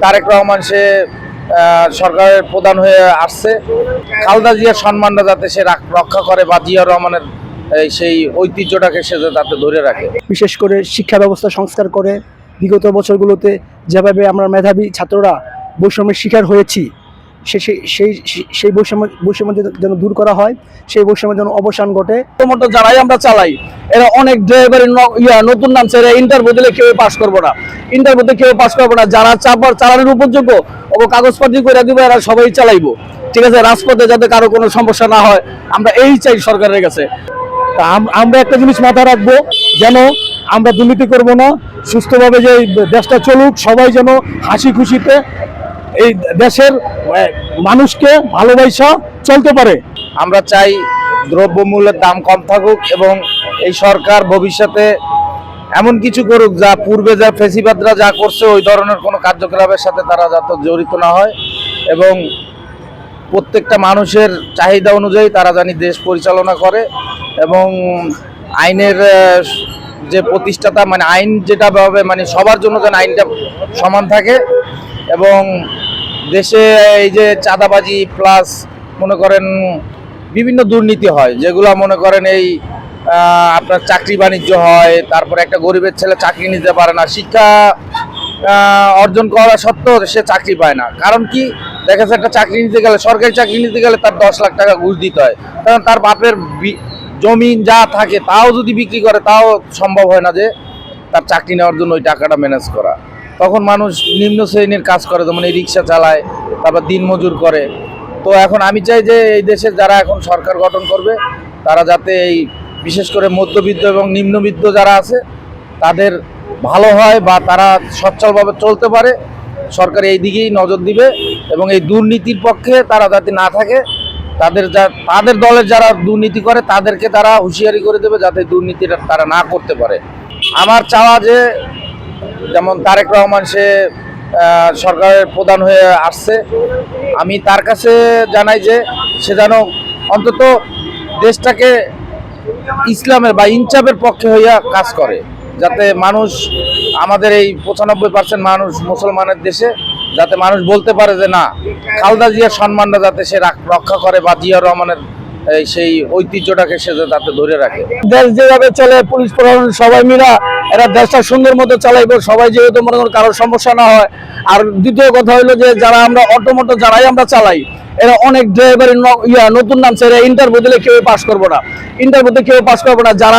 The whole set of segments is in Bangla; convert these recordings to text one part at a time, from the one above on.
তারেক রহমান সে সরকারের প্রধান হয়ে আসছে, খালেদা জিয়ার সম্মানটা যাতে সে রক্ষা করে বা জিয়াউর রহমানের সেই ঐতিহ্যটাকে সে যাতে ধরে রাখে। বিশেষ করে শিক্ষা ব্যবস্থা সংস্কার করে বিগত বছরগুলোতে যেভাবে আমরা মেধাবী ছাত্ররা বৈষম্যের শিকার হয়েছি সেই বৈষম্য যেন দূর করা হয়, সেই বৈষম্যের যেন অবসান ঘটে। মোটো যারাই আমরা চালাই এরা অনেক ড্রাইভারের নতুন নামছে, এরা ইন্টারভিউ দিলে কেউ পাস করবো না, ইন্টারভিউতে কেউ পাস করবো না। যারা চালানোর উপযোগ্য ও কাগজপত্র করে দিব এরা সবাই চালাইবো, ঠিক আছে। রাজপথে যাতে কারো কোনো সমস্যা না হয়, আমরা এই চাই সরকারের কাছে। আমরা একটা জিনিস মাথায় রাখবো, যেন আমরা দুর্নীতি করব না, সুস্থভাবে যে দেশটা চলুক, সবাই যেন হাসি খুশিতে এই দেশের মানুষকে ভালোবাসা চলতে পারে। আমরা চাই দ্রব্যমূল্যের দাম কম থাকুক এবং এই সরকার ভবিষ্যতে এমন কিছু করুক যা পূর্বে যা ফেসিবাদরা যা করছে ওই ধরনের কোনো কার্যকলাপের সাথে তারা যাতে জড়িত না হয় এবং প্রত্যেকটা মানুষের চাহিদা অনুযায়ী তারা জানি দেশ পরিচালনা করে এবং আইনের যে প্রতিষ্ঠাতা মানে আইন যেটা ভাবে মানে সবার জন্য যেন আইনটা সমান থাকে এবং দেশে এই যে চাঁদাবাজি প্লাস মনে করেন বিভিন্ন দুর্নীতি হয়, যেগুলো মনে করেন এই আপনার চাকরি বাণিজ্য হয়, তারপরে একটা গরিবের ছেলে চাকরি নিতে পারে না, শিক্ষা অর্জন করা সত্ত্বেও সে চাকরি পায় না। কারণ কি দেখা যাচ্ছে একটা চাকরি নিতে গেলে, সরকারি চাকরি নিতে গেলে তার 10 লাখ টাকা ঘুষ দিতে হয়, কারণ তার বাপের জমিন যা থাকে তাও যদি বিক্রি করে তাও সম্ভব হয় না যে তার চাকরি নেওয়ার জন্য ওই টাকাটা ম্যানেজ করা। তখন মানুষ নিম্ন শ্রেণীর কাজ করে, যেমন এই রিক্সা চালায়, তারপর দিনমজুর করে। তো এখন আমি চাই যে এই দেশের যারা এখন সরকার গঠন করবে তারা যাতে এই বিশেষ করে মধ্যবিত্ত এবং নিম্নবিত্ত যারা আছে তাদের ভালো হয় বা তারা সচ্ছলভাবে চলতে পারে, সরকার এই দিকেই নজর দিবে এবং এই দুর্নীতির পক্ষে তারা যাতে না থাকে, তাদের দলের যারা দুর্নীতি করে তাদেরকে তারা হুঁশিয়ারি করে দেবে যাতে দুর্নীতিটা তারা না করতে পারে। আমার চাওয়া যে যেমন তারেক রহমান সে সরকারের প্রধান হয়ে আসছে, আমি তার কাছে জানাই যে সে যেন অন্তত দেশটাকে ইসলামের বা ইনসাফের পক্ষে হইয়া কাজ করে, যাতে মানুষ আমাদের এই 95% মানুষ মুসলমানের দেশে যাতে মানুষ বলতে পারে যে না, খালেদা জিয়ার সম্মানটা যাতে সে রক্ষা করে বা জিয়াউর রহমানের সেই ঐতিহ্যটাকে সে যাতে ধরে রাখে। দেশ যেভাবে চলে পুলিশ প্রশাসন সবাই মিলা এরা দেশটা সুন্দর মতো চালাইবো, সবাই যেহেতু মনে করেন কারোর সমস্যা না হয়। আর দ্বিতীয় কথা হলো যে যারা আমরা অটোমোটো যারাই আমরা চালাই এরা অনেক ড্রাইভারের নতুন নামছে, এরা ইন্টারভিউ দিলে কেউ পাস করবো না, ইন্টারভিউতে কেউ পাস করবো না। যারা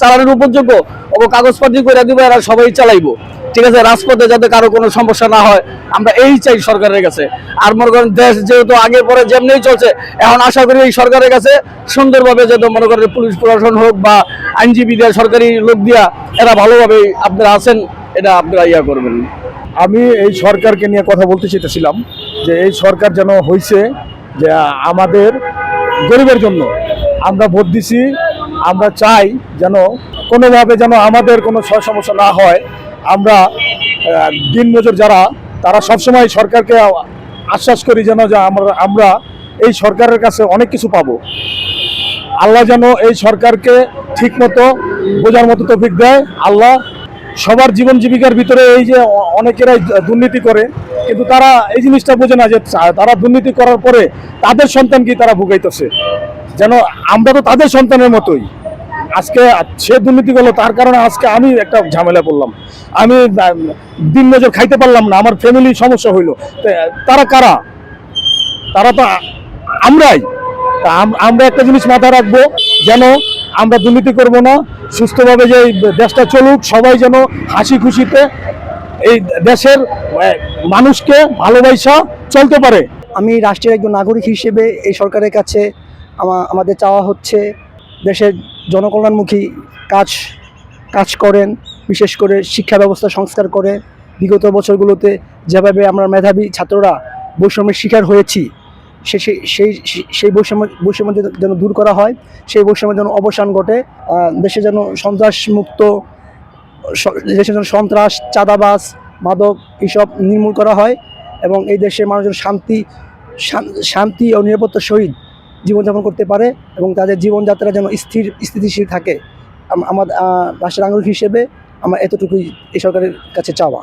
চালানোর উপযোগ্য ও কাগজপত্র করে দিব এরা সবাই চালাইবো, ঠিক আছে। রাজপথে যাতে কারো কোনো সমস্যা না হয়, আমরা এই চাই সরকারের কাছে। আর মনে করেন দেশ যেহেতু আগে পরে যেমনি চলছে, এখন আশা করি এই সরকারের কাছে সুন্দরভাবে যাতে মনে করেন পুলিশ প্রশাসন হোক বা আইনজীবী দিয়া সরকারি লোক দিয়া এরা ভালোভাবে আপনারা আছেন, এটা আপনারা ইয়া করবেন। আমি এই সরকারকে নিয়ে কথা বলতে চেয়েছিলাম যে এই সরকার যেন হয়েছে যে আমাদের গরিবের জন্য আমরা ভোট দিছি, আমরা চাই যেন কোনোভাবে যেন আমাদের কোনো সমস্যা না হয়। আমরা দিনমজুর যারা তারা সবসময় সরকারকে আশ্বাস করি যেন যে আমরা এই সরকারের কাছে অনেক কিছু পাবো। আল্লাহ যেন এই সরকারকে ঠিকমতো বোঝার মতো তৌফিক দেয়। আল্লাহ সবার জীবন জীবিকার ভিতরে এই যে অনেকেরাই দুর্নীতি করে, কিন্তু তারা এই জিনিসটা বোঝে না যে তারা দুর্নীতি করার পরে তাদের সন্তানকে তারা ভুগাইতেছে, যেন আমরা তো তাদের সন্তানের মতোই। আজকে সে দুর্নীতি করলো, তার কারণে আজকে আমি একটা ঝামেলা পড়লাম, আমি দিন মজুর খাইতে পারলাম না, আমার ফ্যামিলি সমস্যা হইলো। তারা কারা? তারা তো আমরাই। আমরা একটা জিনিস মাথায় রাখবো, যেন আমরা দুর্নীতি করব না, সুস্থভাবে যে দেশটা চলুক, সবাই যেন হাসি খুশিতে এই দেশের মানুষকে ভালোবাসা চলতে পারে। আমি রাষ্ট্রের একজন নাগরিক হিসেবে এই সরকারের কাছে আমাদের চাওয়া হচ্ছে দেশের জনকল্যাণমুখী কাজ করেন, বিশেষ করে শিক্ষা ব্যবস্থা সংস্কার করে বিগত বছরগুলোতে যেভাবে আমরা মেধাবী ছাত্ররা বৈষম্যের শিকার হয়েছি সেই বৈষম্য যেন দূর করা হয়, সেই বৈষম্যের যেন অবসান ঘটে। দেশে যেন সন্ত্রাস, চাঁদাবাজ, মাদক এসব নির্মূল করা হয় এবং এই দেশে মানুষজন শান্তি ও নিরাপত্তার সহিত জীবনযাপন করতে পারে এবং তাদের জীবনযাত্রা যেন স্থিতিশীল থাকে। আমার রাষ্ট্রের নাগরিক হিসেবে আমার এতটুকুই এই সরকারের কাছে চাওয়া।